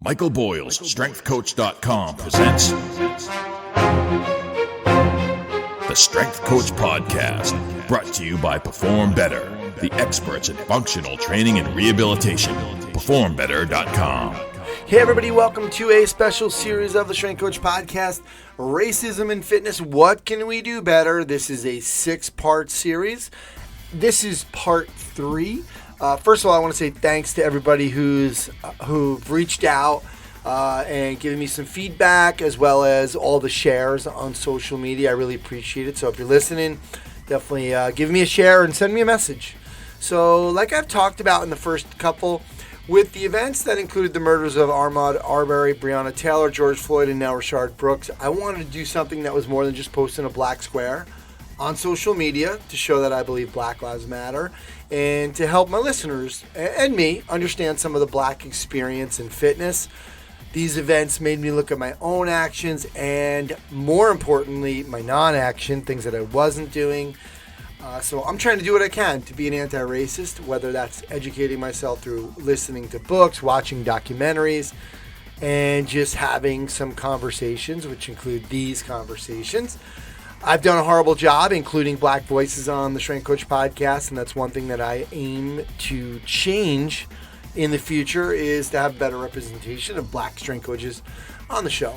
Michael Boyle's StrengthCoach.com presents the Strength Coach Podcast, brought to you by Perform Better, the experts in functional training and rehabilitation. PerformBetter.com. Hey everybody, welcome to a special series of the Strength Coach Podcast, Racism in Fitness, What Can We Do Better? This is a 6-part series. This is part 3. First of all, I want to say thanks to everybody who've reached out and given me some feedback, as well as all the shares on social media. I really appreciate it. So if you're listening, definitely give me a share and send me a message. So like I've talked about in the first couple, with the events that included the murders of Ahmaud Arbery, Breonna Taylor, George Floyd, and now Rayshard Brooks, I wanted to do something that was more than just posting a black square on social media to show that I believe Black Lives Matter and to help my listeners and me understand some of the black experience in fitness. These events made me look at my own actions and, more importantly, my non-action, things that I wasn't doing. So I'm trying to do what I can to be an anti-racist, whether that's educating myself through listening to books, watching documentaries, and just having some conversations, which include these conversations. I've done a horrible job including black voices on the Strength Coach Podcast, and that's one thing that I aim to change in the future, is to have better representation of black strength coaches on the show.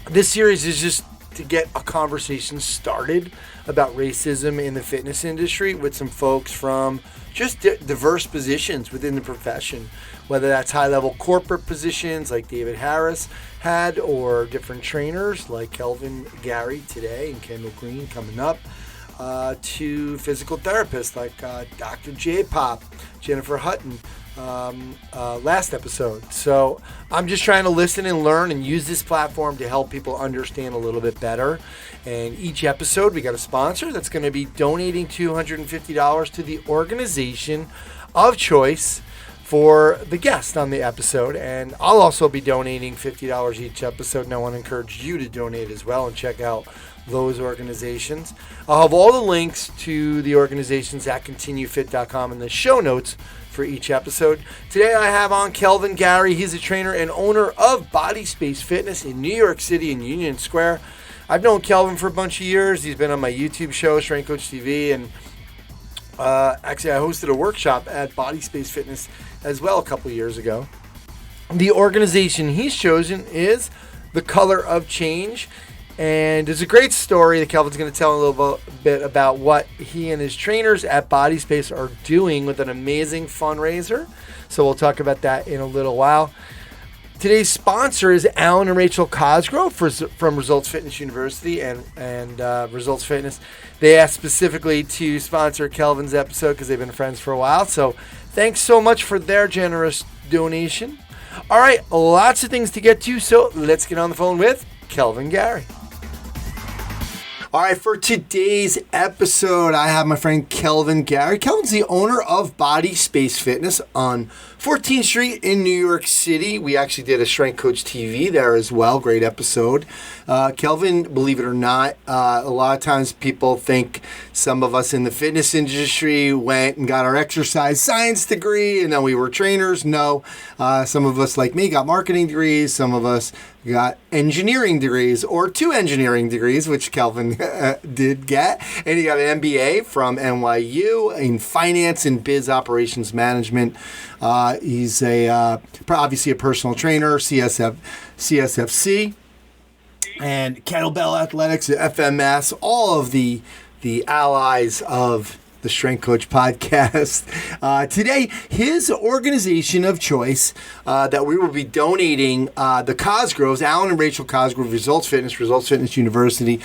This series is just to get a conversation started about racism in the fitness industry with some folks from just diverse positions within the profession, whether that's high-level corporate positions like David Harris had, or different trainers like Kelvin Gary today and Kendall Green coming up, to physical therapists like Dr. J-Pop, Jennifer Hutton, last episode. So I'm just trying to listen and learn and use this platform to help people understand a little bit better. And each episode we got a sponsor that's going to be donating $250 to the organization of choice for the guest on the episode. And I'll also be donating $50 each episode, and I want to encourage you to donate as well and check out those organizations. I'll have all the links to the organizations at ContinueFit.com in the show notes for each episode. Today I have on Kelvin Gary. He's a trainer and owner of Body Space Fitness in New York City in Union Square. I've known Kelvin for a bunch of years. He's been on my YouTube show, Strength Coach TV, and actually I hosted a workshop at Body Space Fitness as well a couple of years ago. The organization he's chosen is The Color of Change. And there's a great story that Kelvin's going to tell a little bit about what he and his trainers at Body Space are doing with an amazing fundraiser. So we'll talk about that in a little while. Today's sponsor is Alan and Rachel Cosgrove from Results Fitness University and Results Fitness. They asked specifically to sponsor Kelvin's episode because they've been friends for a while. So thanks so much for their generous donation. All right, lots of things to get to, so let's get on the phone with Kelvin Gary. All right, for today's episode, I have my friend Kelvin Gary. Kelvin's the owner of Body Space Fitness on 14th Street in New York City. We actually did a Strength Coach TV there as well. Great episode. Kelvin, believe it or not, a lot of times people think some of us in the fitness industry went and got our exercise science degree and then we were trainers. No, some of us like me got marketing degrees. Some of us got engineering degrees, or 2 engineering degrees, which Kelvin did get. And he got an MBA from NYU in finance and biz operations management. He's obviously a personal trainer, CSFC, and kettlebell athletics, FMS, all of the allies of the Strength Coach Podcast. Today, his organization of choice that we will be donating, the Cosgroves, Alan and Rachel Cosgrove, Results Fitness University.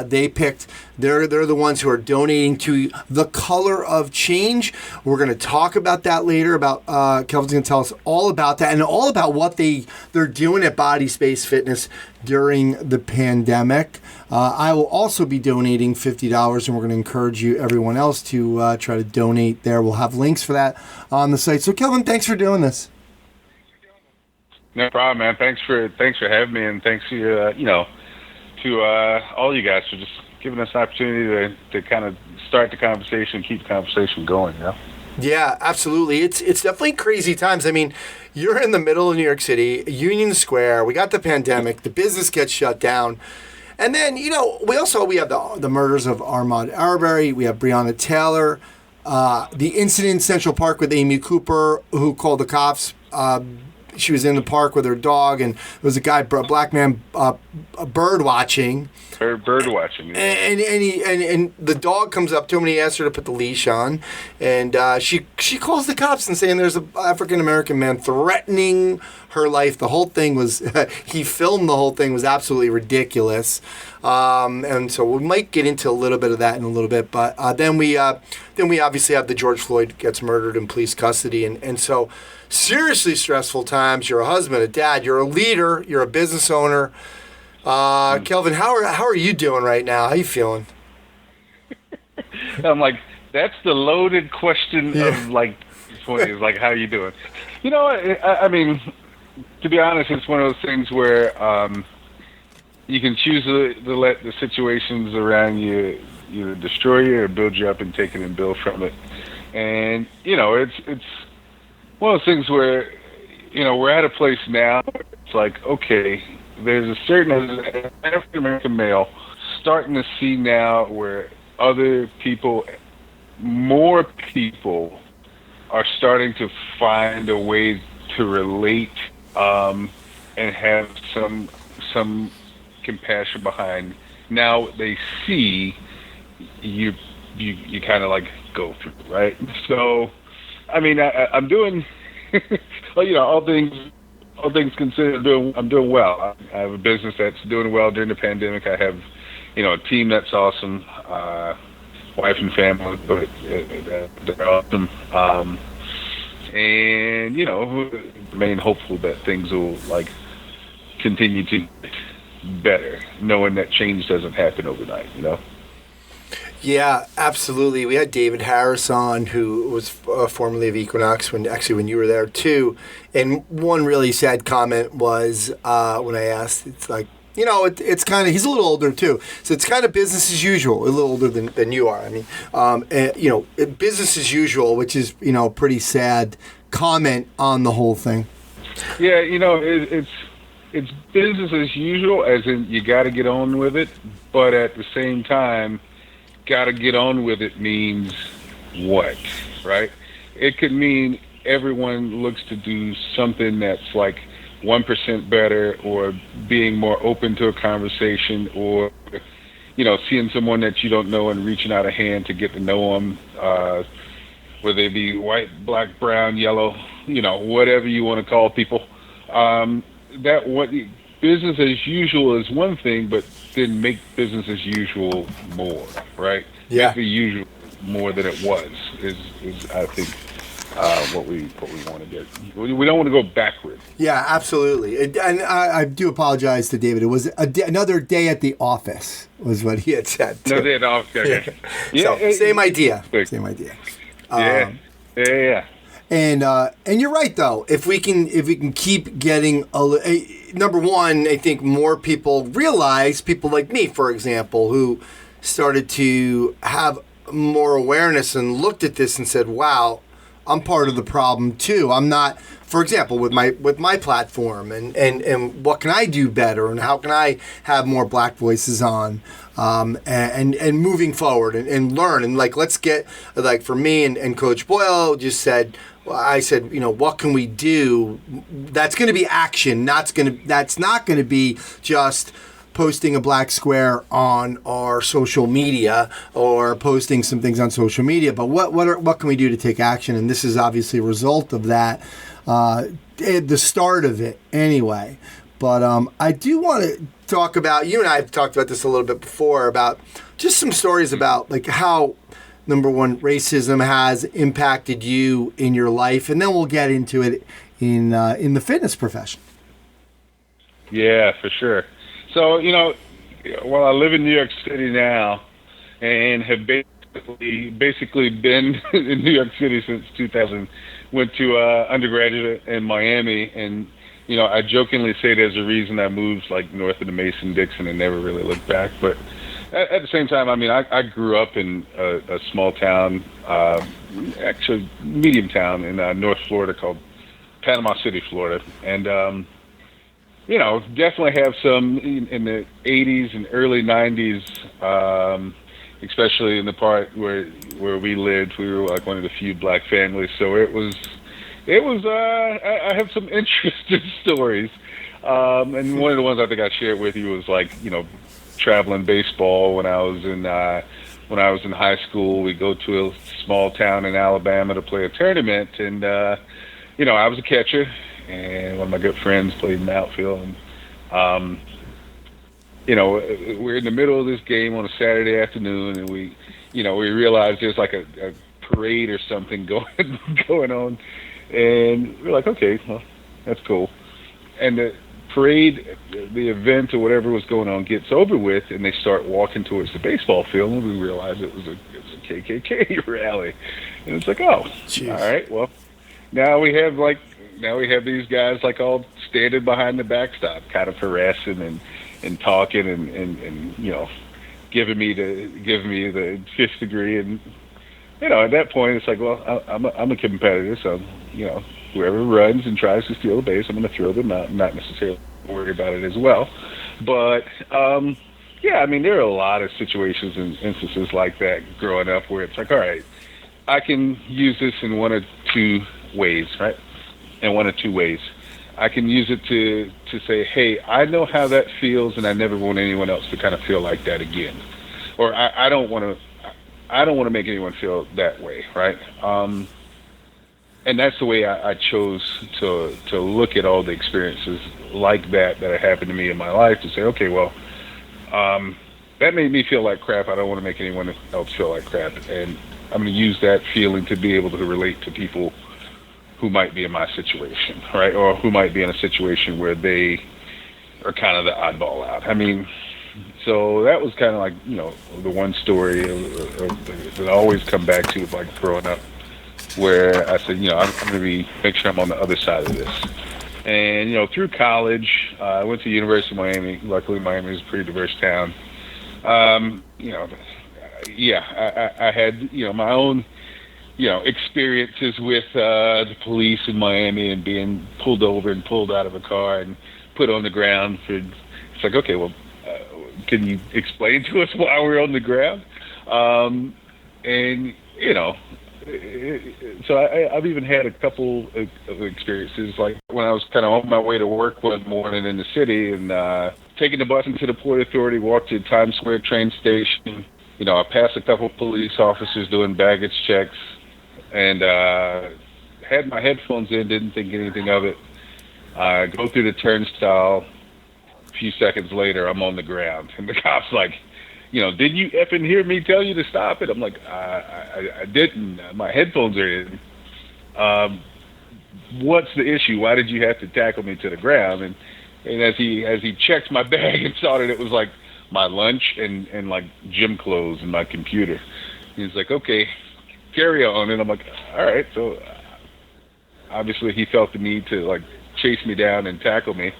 They picked. They're the ones who are donating to The Color of Change. We're going to talk about that later. Kelvin's going to tell us all about that and all about what they're doing at Body Space Fitness during the pandemic. I will also be donating $50, and we're going to encourage everyone else to try to donate there. We'll have links for that on the site. So, Kelvin, thanks for doing this. No problem, man. Thanks for having me, and thanks to all you guys for just giving us an opportunity to kind of start the conversation, keep the conversation going. Yeah, absolutely. It's definitely crazy times. I mean, you're in the middle of New York City, Union Square. We got the pandemic. The business gets shut down. And then, we have the murders of Ahmaud Arbery. We have Breonna Taylor. The incident in Central Park with Amy Cooper, who called the cops. She was in the park with her dog, and there was a black man, bird watching. Bird watching. Yeah. And the dog comes up to him and he asks her to put the leash on, and she calls the cops and saying there's an African American man threatening her life. The whole thing was he filmed the whole thing, was absolutely ridiculous, and so we might get into a little bit of that in a little bit. But then we obviously have the George Floyd gets murdered in police custody, and so seriously stressful times. You're a husband, a dad, you're a leader, you're a business owner. Kelvin, how are you doing right now? How you feeling? I'm like, that's the loaded question of like 20s. Like, how are you doing? I mean, to be honest, it's one of those things where you can choose to let the situations around you either destroy you or build you up and take it and build from it. And it's one of those things where we're at a place now. It's like, okay, there's a certain African American male starting to see now where more people are starting to find a way to relate and have some compassion behind. Now they see you kind of like go through, right? So, I mean, I'm doing, well, all things considered, I'm doing well. I have a business that's doing well during the pandemic. I have, a team that's awesome, wife and family, but they're awesome. And remain hopeful that things will continue to get better, knowing that change doesn't happen overnight. Yeah, absolutely. We had David Harris on, who was formerly of Equinox when you were there too. And one really sad comment was when I asked, it's like, it's kind of, he's a little older too. So it's kind of business as usual, a little older than you are. I mean, business as usual, which is, a pretty sad comment on the whole thing. Yeah, it's business as usual, as in you got to get on with it. But at the same time, got to get on with it means what, right? It could mean everyone looks to do something that's like 1% better, or being more open to a conversation, or seeing someone that you don't know and reaching out a hand to get to know them, whether they be white, black, brown, yellow, whatever you want to call people. Business as usual is one thing, but then make business as usual more, right? Yeah. Make the usual more than it was is I think what we want to get. We don't want to go backward. Yeah, absolutely. And I do apologize to David. It was another day at the office, was what he had said. Another day at the office. Okay. Yeah. So, same idea. Quick. Same idea. Yeah. And you're right though. If we can keep getting number one, I think more people realize, people like me, for example, who started to have more awareness and looked at this and said, "Wow, I'm part of the problem too. I'm not." For example, with my platform and what can I do better, and how can I have more black voices on, and moving forward and learn, and let's get, for me and Coach Boyle just said. I said, what can we do? That's going to be action. That's not going to be just posting a black square on our social media or posting some things on social media. But what can we do to take action? And this is obviously a result of that. The start of it, anyway. But I do want to talk about, you and I have talked about this a little bit before, about just some stories about how. Number one, racism has impacted you in your life, and then we'll get into it in the fitness profession. Yeah, for sure. So, while I live in New York City now, and have basically been in New York City since 2000, went to undergraduate in Miami, and I jokingly say there's a reason I moved north of the Mason-Dixon and never really looked back, but. at the same time, I mean, I grew up in a small town, actually medium town in North Florida called Panama City, Florida, and definitely have some in the '80s and early '90s, especially in the part where we lived. We were like one of the few black families, so it was. I have some interesting stories, and one of the ones I think I shared with you was like traveling baseball when I was in high school. We go to a small town in Alabama to play a tournament, and I was a catcher, and one of my good friends played in the outfield. And we're in the middle of this game on a Saturday afternoon, and we realized there's like a parade or something going on. And we're like, okay, well, that's cool. And the parade, the event or whatever was going on gets over with, and they start walking towards the baseball field, and we realize it was a KKK rally. And it's like, oh, Jeez. All right, well, now we have these guys like all standing behind the backstop, kind of harassing and talking and giving me the fifth degree. And at that point, it's like, well, I'm a competitor, so whoever runs and tries to steal the base, I'm going to throw them out, and not necessarily worry about it as well. But I mean, there are a lot of situations and instances like that growing up where it's like, all right, I can use this in one of two ways, right? In one of two ways. I can use it to say, hey, I know how that feels, and I never want anyone else to kind of feel like that again. Or I don't want to make anyone feel that way, right? And that's the way I chose to look at all the experiences like that have happened to me in my life, to say, okay, well, that made me feel like crap. I don't want to make anyone else feel like crap. And I'm going to use that feeling to be able to relate to people who might be in my situation, right? Or who might be in a situation where they are kind of the oddball out. I mean, so that was kind of like, the one story that I always come back to, like growing up, where I said, I'm going to make sure I'm on the other side of this. And, through college, I went to the University of Miami. Luckily, Miami is a pretty diverse town. I had, my own, experiences with the police in Miami and being pulled over and pulled out of a car and put on the ground for, it's like, okay, well, can you explain to us why we're on the ground? So I've even had a couple of experiences, like when I was kind of on my way to work one morning in the city and taking the bus into the Port Authority, walked to Times Square train station. I passed a couple of police officers doing baggage checks and had my headphones in, didn't think anything of it. Go through the turnstile. A few seconds later, I'm on the ground. And the cop's like, did you effing hear me tell you to stop it? I'm like, I didn't. My headphones are in. What's the issue? Why did you have to tackle me to the ground? And as he checked my bag and saw that it was like my lunch and like gym clothes and my computer, he's like, okay, carry on. And I'm like, all right. So obviously he felt the need to like chase me down and tackle me.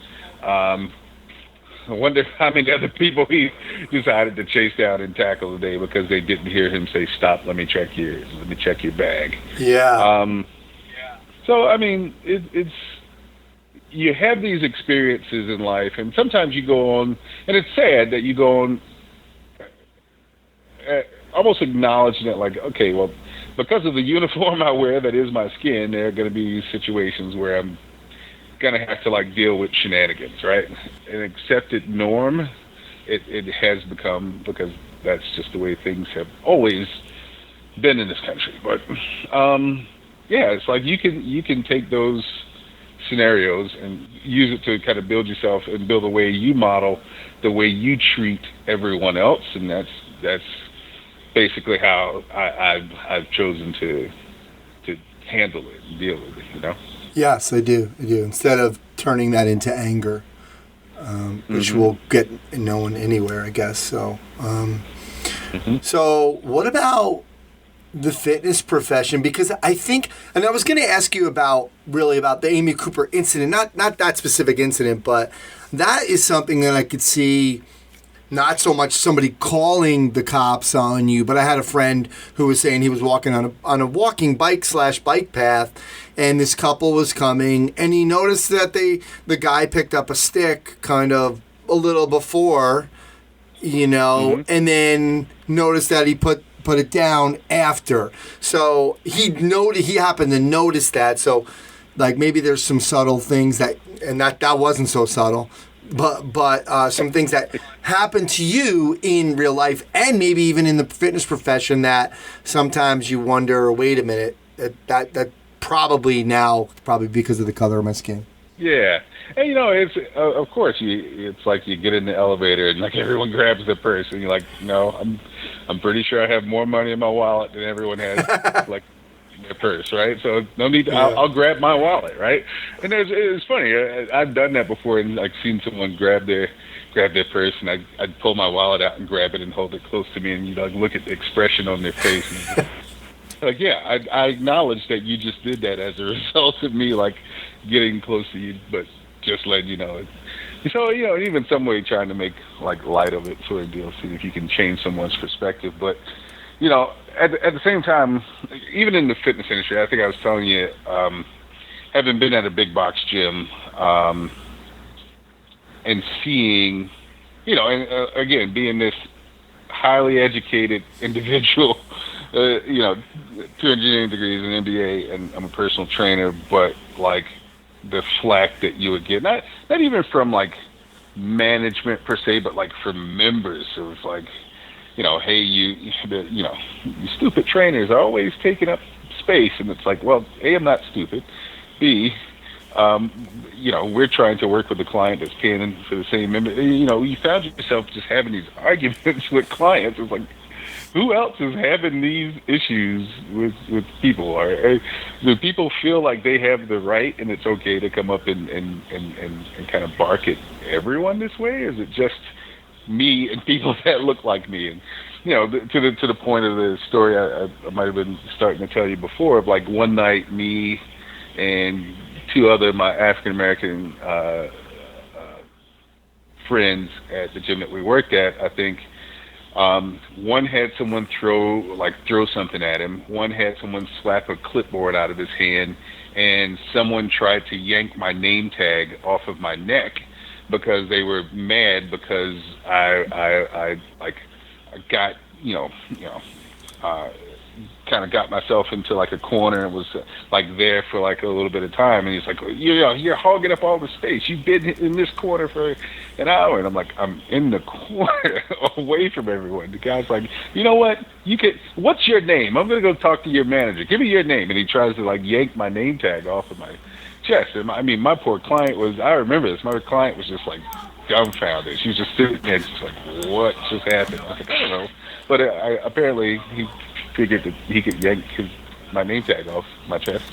I wonder how many other people he decided to chase down and tackle today because they didn't hear him say, "Stop! Let me check your bag." Yeah. So I mean, it's you have these experiences in life, and sometimes you go on, and it's sad that you go on, almost acknowledging that, like, okay, well, because of the uniform I wear, that is my skin, there are going to be situations where I'm gonna have to like deal with shenanigans, right? An accepted norm it has become, because that's just the way things have always been in this country. But it's like you can take those scenarios and use it to kind of build yourself and build a way you model the way you treat everyone else, and that's basically how I've chosen to handle it and deal with it, Yes, I do. Instead of turning that into anger, which will get no one anywhere, I guess. So, So what about the fitness profession? Because I think, and I was going to ask you about the Amy Cooper incident, not that specific incident, but that is something that I could see not so much somebody calling the cops on you, but I had a friend who was saying he was walking on a walking bike path, and this couple was coming, and he noticed that the guy picked up a stick kind of a little before, and then noticed that he put it down after. So he happened to notice that. So like maybe there's some subtle things that wasn't so subtle. But some things that happen to you in real life and maybe even in the fitness profession that sometimes you wonder, wait a minute, that probably because of the color of my skin. Yeah. And, it's, of course, it's like you get in the elevator and like everyone grabs their purse and you're like, no, I'm pretty sure I have more money in my wallet than everyone has, like, their purse, right? So no need to, I'll grab my wallet, right? And it's funny. I've done that before and like seen someone grab their purse and I'd pull my wallet out and grab it and hold it close to me and like look at the expression on their face. And, like, yeah, I acknowledge that you just did that as a result of me like getting close to you, but just letting you know. So, even some way trying to make like light of it sort of deal, see if you can change someone's perspective. But, at the same time, even in the fitness industry, I think I was telling you, having been at a big box gym and seeing, and again, being this highly educated individual, 2 engineering degrees, an MBA, and I'm a personal trainer, but like the flack that you would get, not even from like management per se, but like from members of like, hey, you stupid trainers are always taking up space. And it's like, well, A, I'm not stupid. B, we're trying to work with a client that's paying for the same member. You found yourself just having these arguments with clients. It's like, who else is having these issues with people? Or do people feel like they have the right and it's okay to come up and kind of bark at everyone this way? Is it just me and people that look like me? And to the point of the story I might have been starting to tell you before, of like one night me and 2 other my African American friends at the gym that we worked at, I think one had someone throw something at him, one had someone slap a clipboard out of his hand, and someone tried to yank my name tag off of my neck because they were mad because I got kind of got myself into like a corner and was like there for like a little bit of time, and he's like, you're hogging up all the space, you've been in this corner for an hour. And I'm like, I'm in the corner away from everyone. The guy's like, you know what, what's your name? I'm gonna go talk to your manager, give me your name. And he tries to like yank my name tag off of my chest. And my poor client I remember this, my client was just like dumbfounded. She was just sitting there just like, what just happened? I was like, I don't know. But apparently he figured that he could yank my name tag off my chest.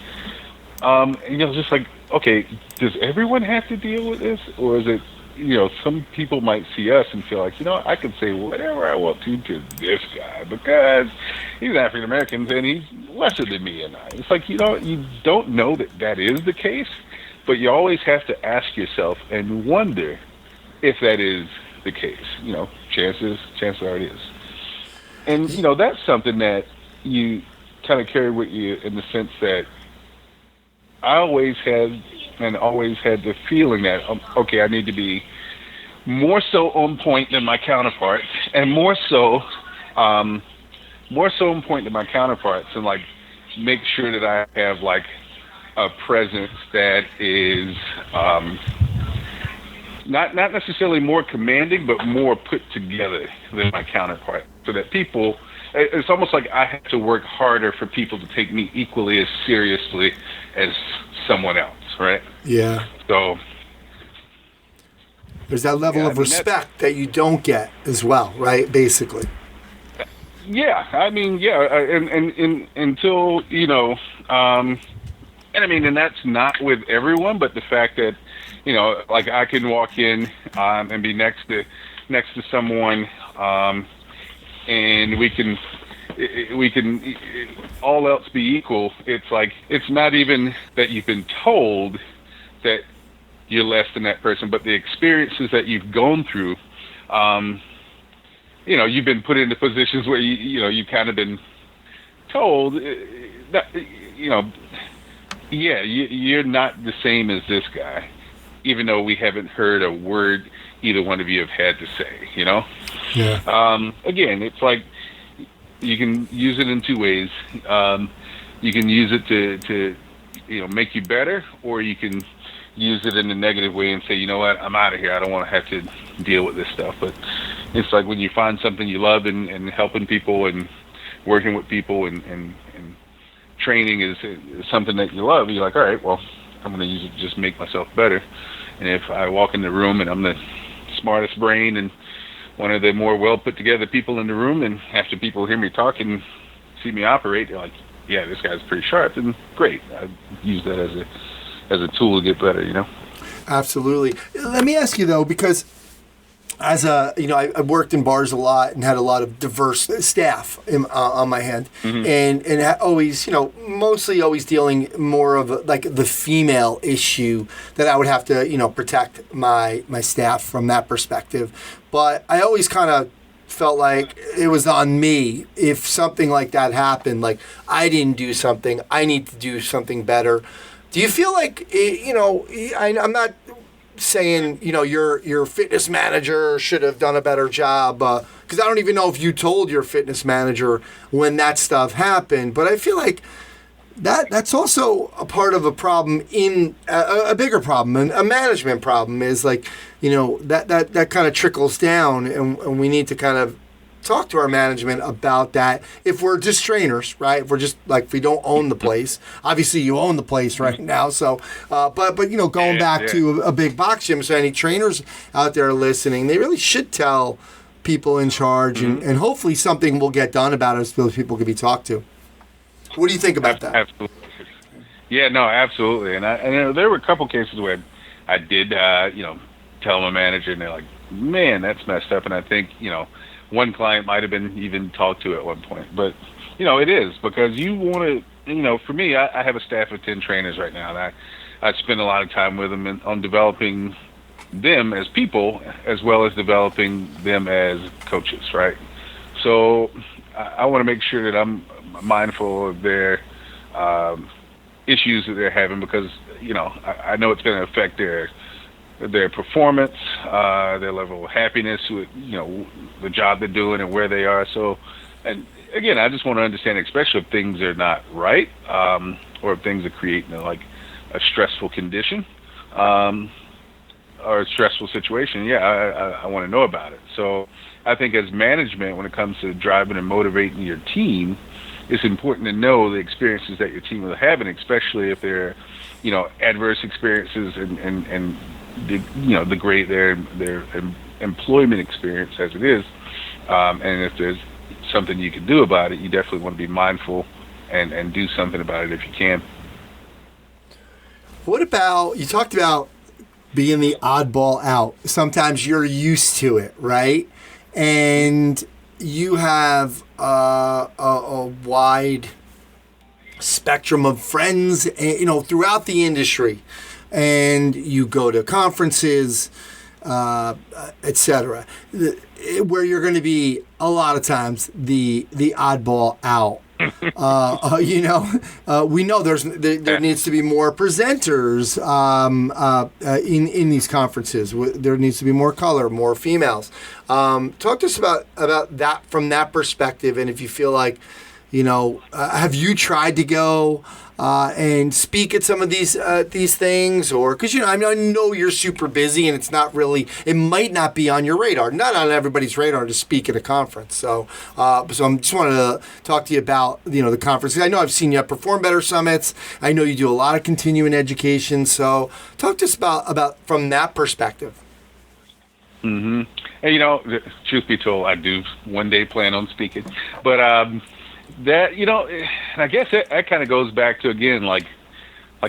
And just like, okay, does everyone have to deal with this? Or is it, some people might see us and feel like, I can say whatever I want to this guy because he's African American and he's lesser than me and I. It's like, you don't know that is the case, but you always have to ask yourself and wonder if that is the case. Chances are it is. And, that's something that you kind of carry with you in the sense that I always had the feeling that, okay, I need to be more so on point than my counterparts, and more so on point than my counterparts, and like make sure that I have like a presence that is not necessarily more commanding, but more put together than my counterpart, so that people, it's almost like I have to work harder for people to take me equally as seriously as someone else, right? Yeah. So there's that level of respect that you don't get as well, right? Basically. Yeah, and until and that's not with everyone, but the fact that like I can walk in and be next to someone, and we can all else be equal. It's like, it's not even that you've been told that you're less than that person, but the experiences that you've gone through you've been put into positions where you've kind of been told that, you're not the same as this guy, even though we haven't heard a word either one of you have had to say, Yeah. Again, it's like you can use it in two ways. You can use it to make you better, or you can use it in a negative way and say, you know what, I'm out of here. I don't want to have to deal with this stuff. But it's like when you find something you love and helping people and working with people and training is something that you love, you're like, all right, well, I'm going to use it to just make myself better. And if I walk in the room and I'm the smartest brain and one of the more well put together people in the room, and after people hear me talk and see me operate, they're like, yeah, this guy's pretty sharp, and great. I use that as a tool to get better, Absolutely. Let me ask you though, because as I worked in bars a lot and had a lot of diverse staff on my hand, and always, mostly always dealing more of like the female issue that I would have to, protect my staff from that perspective. But I always kind of felt like it was on me if something like that happened. Like I didn't do something, I need to do something better. Do you feel like, I'm not saying, your fitness manager should have done a better job, because I don't even know if you told your fitness manager when that stuff happened, but I feel like that's also a part of a problem in a bigger problem, and a management problem is like, that kind of trickles down, and we need to kind of talk to our management about that. If we're just trainers, right? If we're just like, if we don't own the place, obviously you own the place right now. So, but going back to a big box gym, so any trainers out there listening, they really should tell people in charge, and hopefully something will get done about it so people can be talked to. What do you think about that? Absolutely. Yeah, no, absolutely. And there were a couple cases where I did, tell my manager, and they're like, man, that's messed up. And I think, one client might have been even talked to at one point. But, it is, because you want to, for me, I have a staff of 10 trainers right now, and I spend a lot of time with them on developing them as people as well as developing them as coaches, right? So I want to make sure that I'm mindful of their issues that they're having, because, I know it's going to affect their performance, their level of happiness with, the job they're doing and where they are. So, and again, I just want to understand, especially if things are not right, or if things are creating a stressful condition, or a stressful situation. Yeah, I want to know about it. So I think as management, when it comes to driving and motivating your team, it's important to know the experiences that your team is having, especially if they're, adverse experiences and degrade their employment experience as it is. And if there's something you can do about it, you definitely want to be mindful and do something about it if you can. What about, you talked about being the oddball out. Sometimes you're used to it, right? And you have a wide spectrum of friends, throughout the industry, and you go to conferences, etc., where you're going to be a lot of times the oddball out. We know there needs to be more presenters in these conferences. There needs to be more color, more females. Talk to us about that from that perspective, and if you feel like, have you tried to go and speak at some of these things, or because I know you're super busy and it might not be on your radar, not on everybody's radar to speak at a conference. So I just wanted to talk to you about the conference. I know I've seen you at Perform Better summits. I know you do a lot of continuing education. So talk to us about from that perspective. Mm-hmm. And truth be told, I do one day plan on speaking, but that, and I guess that kind of goes back to, again, like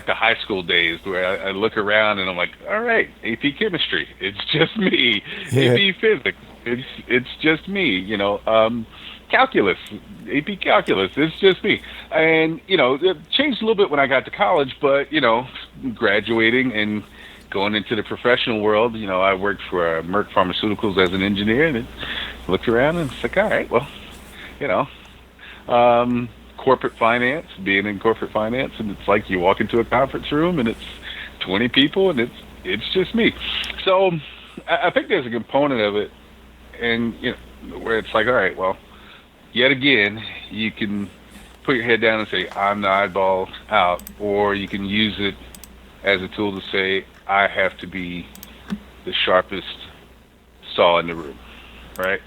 the high school days, where I look around and I'm like, all right, AP Chemistry, it's just me. Yeah. AP Physics, it's just me. Calculus, AP Calculus, it's just me. And, it changed a little bit when I got to college, but, graduating and going into the professional world, I worked for Merck Pharmaceuticals as an engineer, and looked around and it's like, all right, well, you know, corporate finance, being in corporate finance, and it's like you walk into a conference room and it's 20 people and it's just me. So I think there's a component of it, and where it's like, all right, well, yet again, you can put your head down and say, I'm the oddball out, or you can use it as a tool to say, I have to be the sharpest saw in the room, right?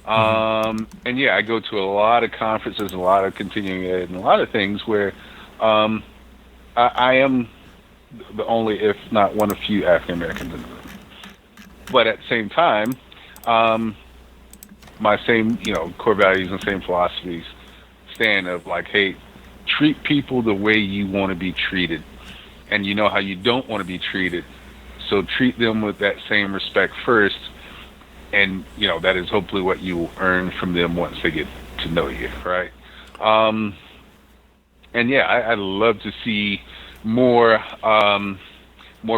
And yeah, I go to a lot of conferences, a lot of continuing ed, and a lot of things where I am the only, if not one of few, African Americans in the room. But at the same time, my same, core values and same philosophies stand of like, hey, treat people the way you want to be treated, and you know how you don't want to be treated, so treat them with that same respect first, and that is hopefully what you will earn from them once they get to know you, right? And yeah, I'd love to see more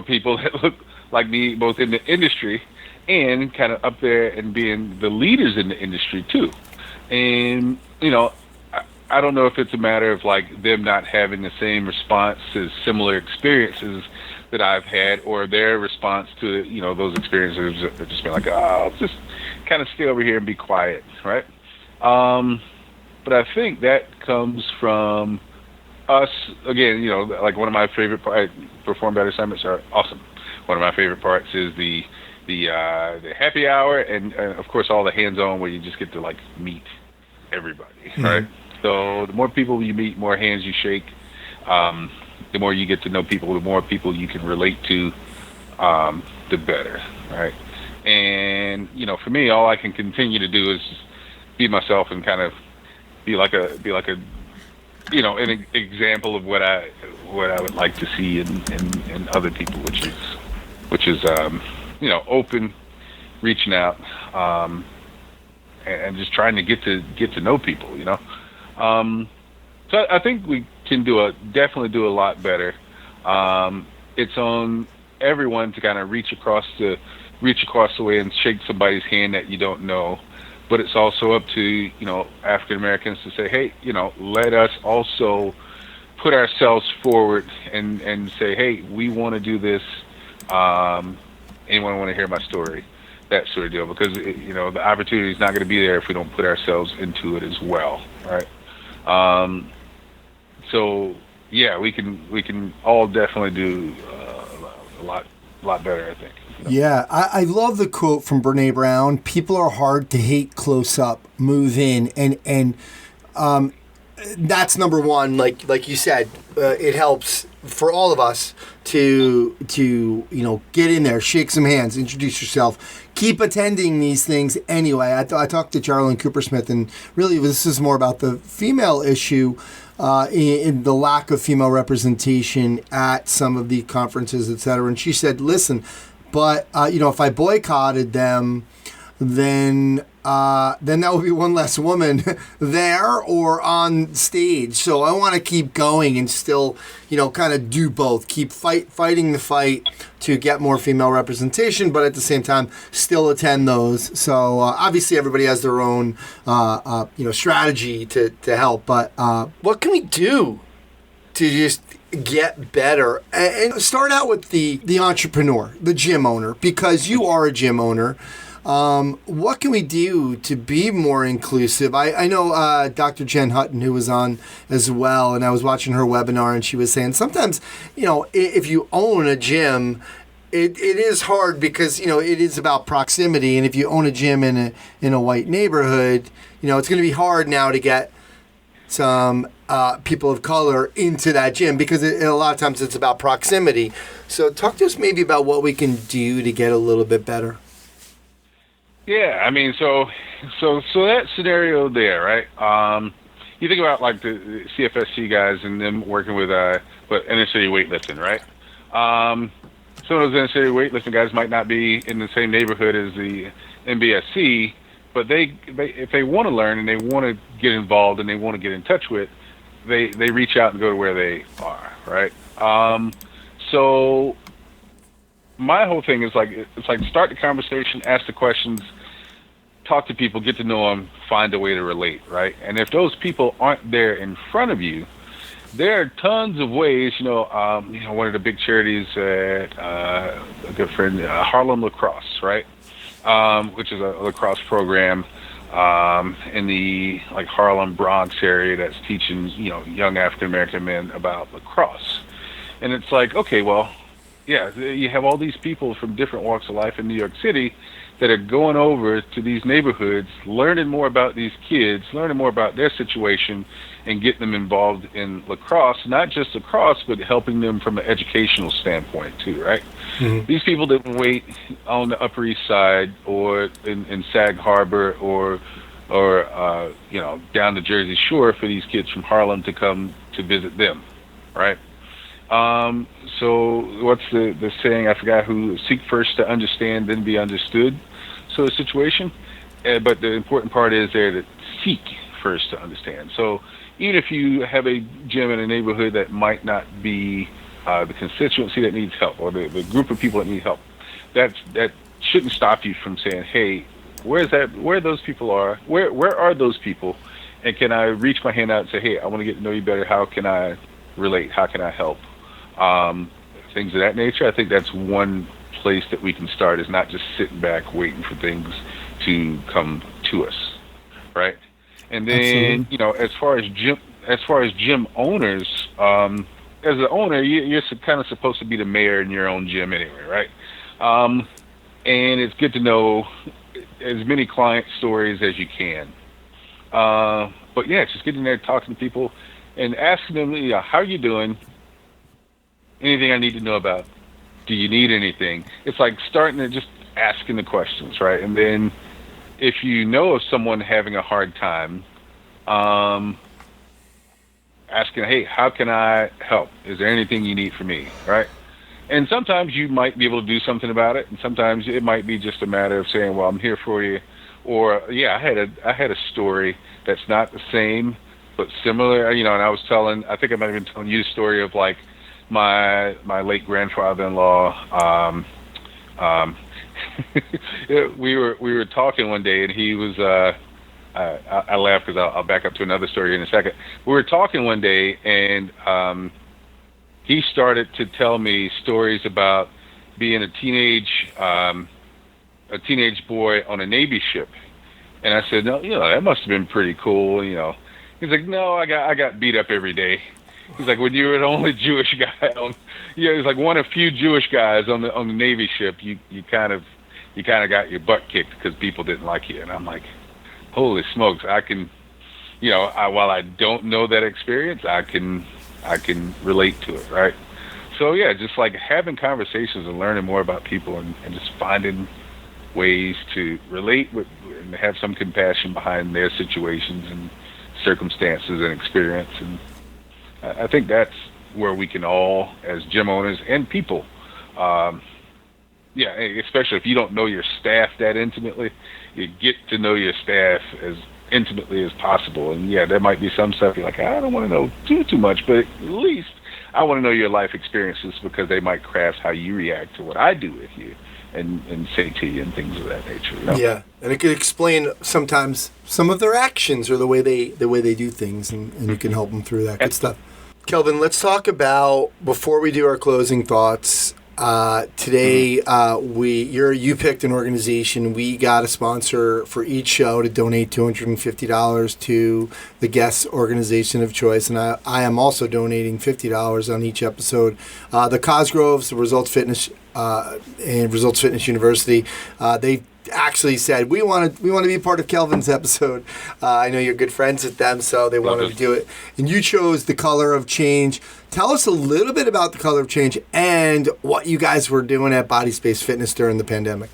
people that look like me, both in the industry and kind of up there and being the leaders in the industry too. And I don't know if it's a matter of like them not having the same response to similar experiences that I've had, or their response to those experiences have just been like, oh, I'll just kind of stay over here and be quiet, right? But I think that comes from us again. Like one of my favorite Perform Better assignments are awesome. One of my favorite parts is the happy hour, and of course all the hands-on where you just get to like meet everybody, right? So the more people you meet, more hands you shake, the more you get to know people, the more people you can relate to, the better, right? And for me, all I can continue to do is just be myself and kind of be like a an example of what I would like to see in other people, which is open, reaching out, and just trying to get to know people, So I think we can definitely do a lot better. It's on everyone to kind of reach across the way and shake somebody's hand that you don't know, but it's also up to African Americans to say, hey, let us also put ourselves forward and say, hey, we want to do this. Anyone want to hear my story? That sort of deal, because the opportunity is not going to be there if we don't put ourselves into it as well, right? So yeah, we can all definitely do a lot better, I think. Yeah, I love the quote from Brene Brown. People are hard to hate close up. Move in, and that's number one. Like you said, it helps for all of us to get in there, shake some hands, introduce yourself, keep attending these things anyway. I talked to Jarlene Coopersmith, and really this is more about the female issue, in the lack of female representation at some of the conferences, etc. And she said, listen, but if I boycotted them, then that would be one less woman there or on stage. So I want to keep going and still, kind of do both. Keep fighting the fight to get more female representation, but at the same time, still attend those. So obviously, everybody has their own, strategy to help. But what can we do to just get better? And start out with the entrepreneur, the gym owner, because you are a gym owner. What can we do to be more inclusive? I know Dr. Jen Hutton, who was on as well, and I was watching her webinar, and she was saying sometimes, if you own a gym, it is hard because, it is about proximity. And if you own a gym in a white neighborhood, it's going to be hard now to get some people of color into that gym because a lot of times it's about proximity. So talk to us maybe about what we can do to get a little bit better. Yeah, I mean, so that scenario there, right? You think about like the CFSC guys and them working with inner city weightlifting, right? Some of those inner city weightlifting guys might not be in the same neighborhood as the NBSC, but they if they want to learn and they want to get involved and they want to get in touch with, they reach out and go to where they are, right? So my whole thing is like, it's like start the conversation, ask the questions, talk to people, get to know them, find a way to relate, right? And if those people aren't there in front of you, there are tons of ways. One of the big charities that a good friend, Harlem Lacrosse, right, which is a lacrosse program in the Harlem Bronx area that's teaching young African American men about lacrosse. And it's like, okay, well, yeah, you have all these people from different walks of life in New York City that are going over to these neighborhoods, learning more about these kids, learning more about their situation, and getting them involved in lacrosse, not just lacrosse, but helping them from an educational standpoint too, right? Mm-hmm. These people didn't wait on the Upper East Side or in Sag Harbor or down the Jersey Shore for these kids from Harlem to come to visit them, right? So what's the saying? I forgot who. Seek first to understand, then be understood. So the situation, but the important part is there to seek first to understand. So even if you have a gym in a neighborhood that might not be the constituency that needs help or the group of people that need help, that shouldn't stop you from saying, hey, where those people are? Where are those people? And can I reach my hand out and say, hey, I want to get to know you better. How can I relate? How can I help? Things of that nature. I think that's one place that we can start, is not just sitting back waiting for things to come to us, right? And then as far as gym owners, as an owner, you're kind of supposed to be the mayor in your own gym anyway, right? And it's good to know as many client stories as you can. But yeah, just getting there, talking to people, and asking them, how are you doing? Anything I need to know about? Do you need anything? It's like starting to just asking the questions, right? And then if you know of someone having a hard time, asking, hey, how can I help? Is there anything you need from me, right? And sometimes you might be able to do something about it, and sometimes it might be just a matter of saying, well, I'm here for you. Or, yeah, I had a story that's not the same, but similar, and I think I might have been telling you the story of my late grandfather-in-law. We were talking one day, and he was. I laugh because I'll back up to another story in a second. We were talking one day, and he started to tell me stories about being a teenage boy on a Navy ship, and I said, no, that must have been pretty cool, He's like, no, I got beat up every day. He's like, when you were the only Jewish guy he's like one of few Jewish guys on the Navy ship, you kind of got your butt kicked because people didn't like you. And I'm like, holy smokes, I can, while I don't know that experience, I can relate to it, right? So yeah, just having conversations and learning more about people and just finding ways to relate with and have some compassion behind their situations and circumstances and experience. And I think that's where we can all, as gym owners and people, especially if you don't know your staff that intimately, you get to know your staff as intimately as possible. And yeah, there might be some stuff you're like, I don't want to know too much, but at least I want to know your life experiences, because they might craft how you react to what I do with you and say to you and things of that nature. Yeah, and it could explain sometimes some of their actions or the way they do things, and you can help them through that good stuff. Kelvin, let's talk about, before we do our closing thoughts, today you picked an organization. We got a sponsor for each show to donate $250 to the guest's organization of choice, and I am also donating $50 on each episode. The Cosgroves, the Results Fitness and Results Fitness University, they actually said, we want to be part of Kelvin's episode. I know you're good friends with them, so they wanted to do it. And you chose The Color of Change. Tell us a little bit about The Color of Change and what you guys were doing at Body Space Fitness during the pandemic.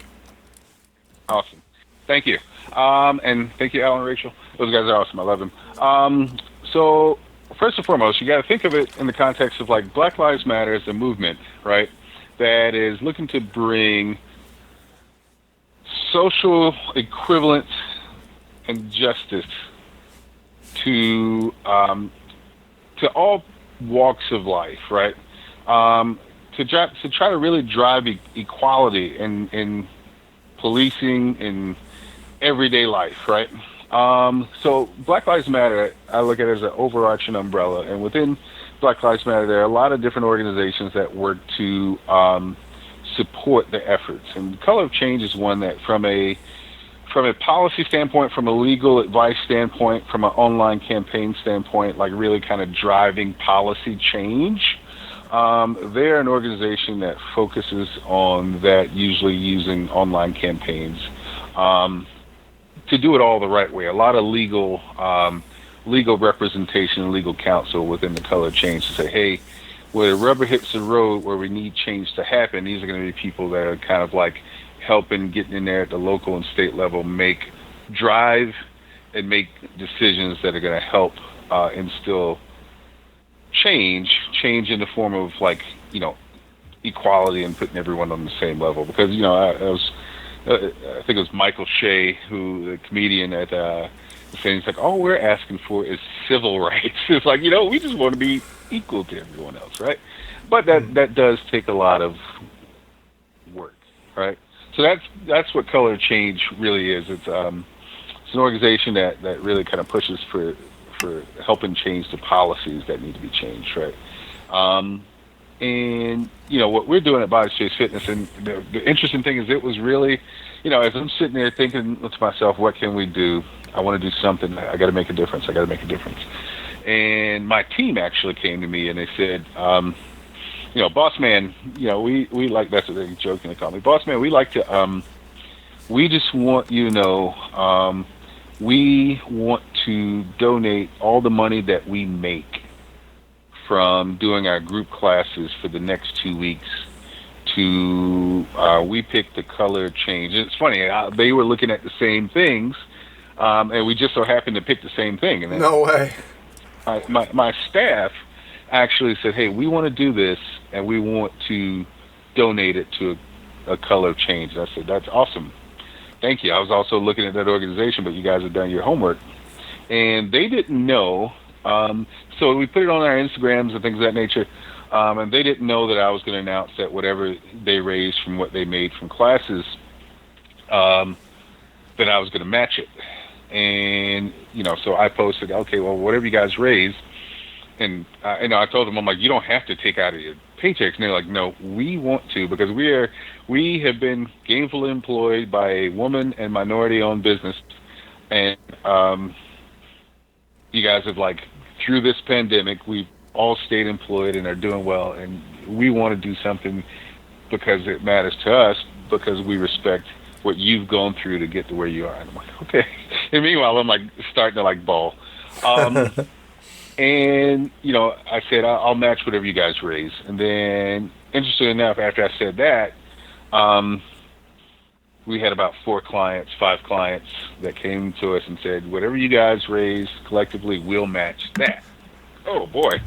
Awesome. Thank you. And thank you, Alan and Rachel. Those guys are awesome. I love them. So first and foremost, you got to think of it in the context of Black Lives Matter as a movement, right, that is looking to bring social equivalence and justice to all walks of life, right? To try to really drive equality in policing, in everyday life, right? So Black Lives Matter, I look at it as an overarching umbrella, and within Black Lives Matter, there are a lot of different organizations that work to support the efforts. And Color of Change is one that, from a policy standpoint, from a legal advice standpoint, from an online campaign standpoint, like really kind of driving policy change. They're an organization that focuses on that, usually using online campaigns to do it all the right way. A lot of legal representation and legal counsel within the Color of Change to say, hey, where the rubber hits the road, where we need change to happen, these are going to be people that are kind of like helping, getting in there at the local and state level, drive and make decisions that are going to help instill change in the form of, like, you know, equality and putting everyone on the same level. Because, you know, I think it was Michael Shea, who, the comedian, at saying, he's like, all we're asking for is civil rights. It's like, you know, we just want to be equal to everyone else, right? But that does take a lot of work, right? So that's what Color of Change really is. It's an organization that really kind of pushes for helping change the policies that need to be changed, right? And, you know, what we're doing at Body Space Fitness, and the interesting thing is, it was really, you know, as I'm sitting there thinking to myself, what can we do? I want to do something. I got to make a difference. And my team actually came to me and they said, you know, boss man, you know, we like, that's what they jokingly call me, boss man, we like to, we just want you to know, we want to donate all the money that we make from doing our group classes for the next 2 weeks to, we picked the Color Change. It's funny, they were looking at the same things, and we just so happened to pick the same thing. And no way. My staff actually said, hey, we want to do this, and we want to donate it to a Color of Change. And I said, that's awesome. Thank you. I was also looking at that organization, but you guys have done your homework. And they didn't know. So we put it on our Instagrams and things of that nature. And they didn't know that I was going to announce that whatever they raised from what they made from classes, that I was going to match it. And, you know, so I posted, okay, well, whatever you guys raise. And, you know, I told them, I'm like, you don't have to take out of your paychecks. And they're like, no, we want to, because we have been gainfully employed by a woman and minority-owned business. And you guys have, like, through this pandemic, we've all stayed employed and are doing well. And we want to do something because it matters to us, because we respect what you've gone through to get to where you are. And I'm like, okay. And meanwhile, I'm like starting to like bawl. And, you know, I said, I'll match whatever you guys raise. And then, interestingly enough, after I said that, we had about 5 clients that came to us and said, whatever you guys raise collectively, we'll match that. Oh, boy.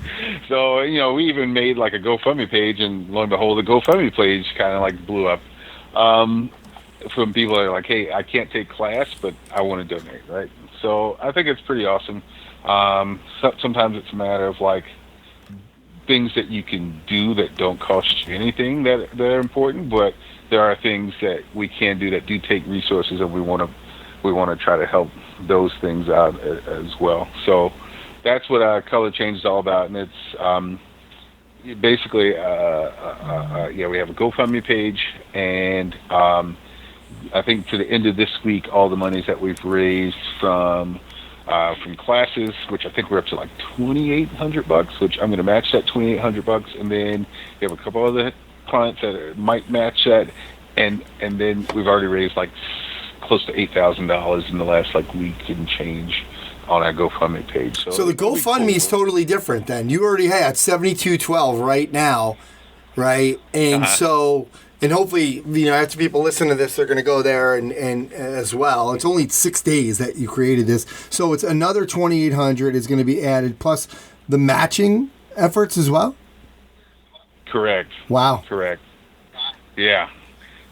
So, you know, we even made like a GoFundMe page, and lo and behold, the GoFundMe page kind of like blew up. From people that are like, hey, I can't take class, but I want to donate, right? So I think it's pretty awesome. Sometimes it's a matter of like things that you can do that don't cost you anything that are important, but there are things that we can do that do take resources, and we want to try to help those things out as well. So that's what our Color Change is all about, and it's basically yeah, we have a GoFundMe page, and I think to the end of this week, all the monies that we've raised from classes, which I think we're up to like $2,800, which I'm going to match that $2,800, and then we have a couple other clients that might match that, and then we've already raised like close to $8,000 in the last like week and change on our GoFundMe page. So the GoFundMe is totally different then. You already had $72.12 right now, right? And so, and hopefully, you know, after people listen to this, they're going to go there and as well. It's only 6 days that you created this. So it's another $2,800 is going to be added, plus the matching efforts as well? Correct. Wow. Correct. Yeah.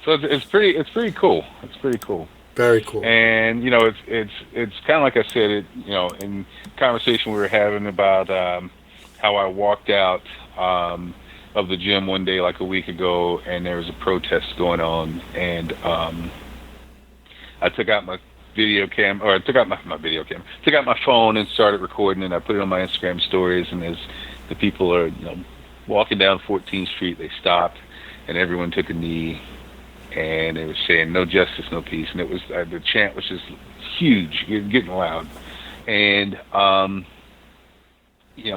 So it's pretty cool. It's pretty cool. Very cool. And, you know, it's kind of like I said, you know, in conversation we were having about how I walked out of the gym one day like a week ago, and there was a protest going on, and I took out my video cam, or I took out my video cam, took out my phone and started recording, and I put it on my Instagram stories. And as the people are, walking down 14th Street, they stopped, and everyone took a knee, and they were saying "No justice, no peace," and it was the chant was just huge, getting loud. And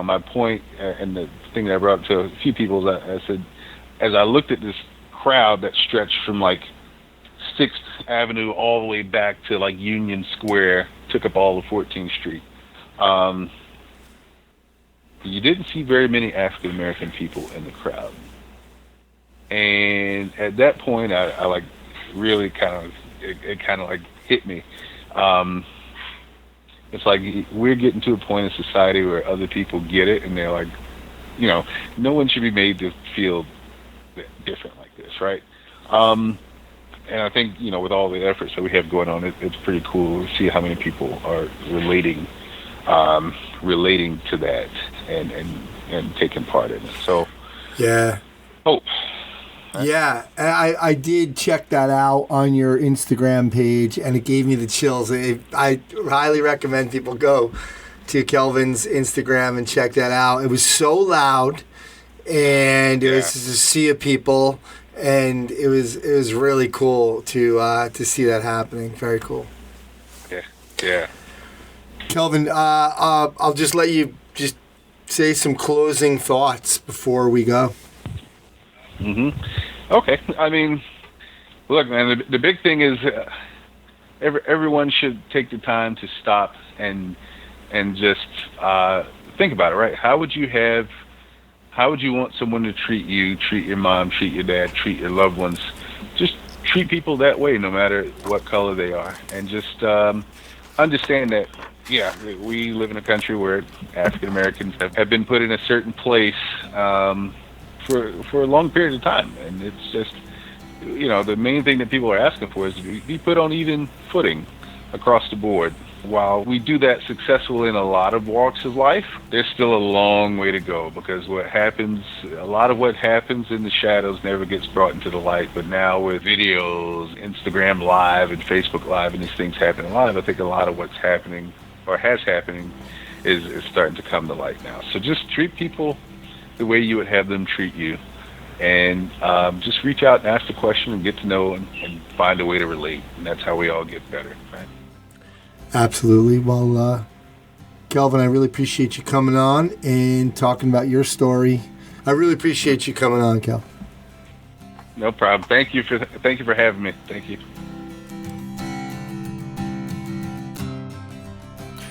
my point and the thing that I brought up to a few people is I said, as I looked at this crowd that stretched from like 6th Avenue all the way back to like Union Square, took up all of 14th Street. You didn't see very many African American people in the crowd, and at that point, I like really it kind of like hit me. It's like we're getting to a point in society where other people get it, and they're like, no one should be made to feel different like this, right? And I think, with all the efforts that we have going on, it's pretty cool to see how many people are relating to that and taking part in it. So, yeah. Hope. Yeah, I did check that out on your Instagram page, and it gave me the chills. I highly recommend people go to Kelvin's Instagram and check that out. It was so loud, and it was just a sea of people. And it was really cool to see that happening. Very cool. Yeah. Kelvin, I'll just let you just say some closing thoughts before we go. Okay. I mean, look, man. The big thing is everyone should take the time to stop and just think about it. Right? How would you want someone to treat you, treat your mom, treat your dad, treat your loved ones? Just treat people that way, no matter what color they are. And just understand that, we live in a country where African Americans have been put in a certain place for a long period of time. And it's just, the main thing that people are asking for is to be put on even footing across the board. While we do that successfully in a lot of walks of life, there's still a long way to go, because a lot of what happens in the shadows never gets brought into the light. But now with videos, Instagram Live and Facebook Live and these things happening live, I think a lot of what's happening or has happening is starting to come to light now. So just treat people the way you would have them treat you, and just reach out and ask the question and get to know and find a way to relate. And that's how we all get better, right? Absolutely. Well, Kelvin, I really appreciate you coming on and talking about your story. I really appreciate you coming on, Kel. No problem. Thank you for having me. Thank you.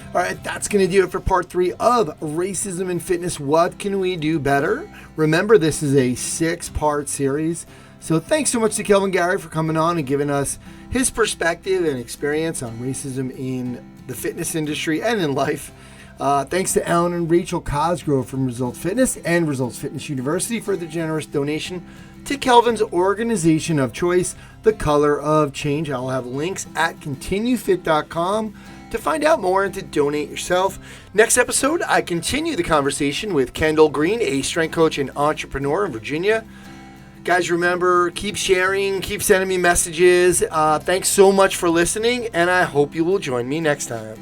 All right, that's going to do it for part 3 of Racism in Fitness. What can we do better? Remember, this is a 6-part series. So thanks so much to Kelvin Gary for coming on and giving us his perspective and experience on racism in the fitness industry and in life. Thanks to Alan and Rachel Cosgrove from Results Fitness and Results Fitness University for the generous donation to Kelvin's organization of choice, The Color of Change. I'll have links at continuefit.com to find out more and to donate yourself. Next episode, I continue the conversation with Kendall Green, a strength coach and entrepreneur in Virginia. Guys, remember, keep sharing, keep sending me messages. Thanks so much for listening, and I hope you will join me next time.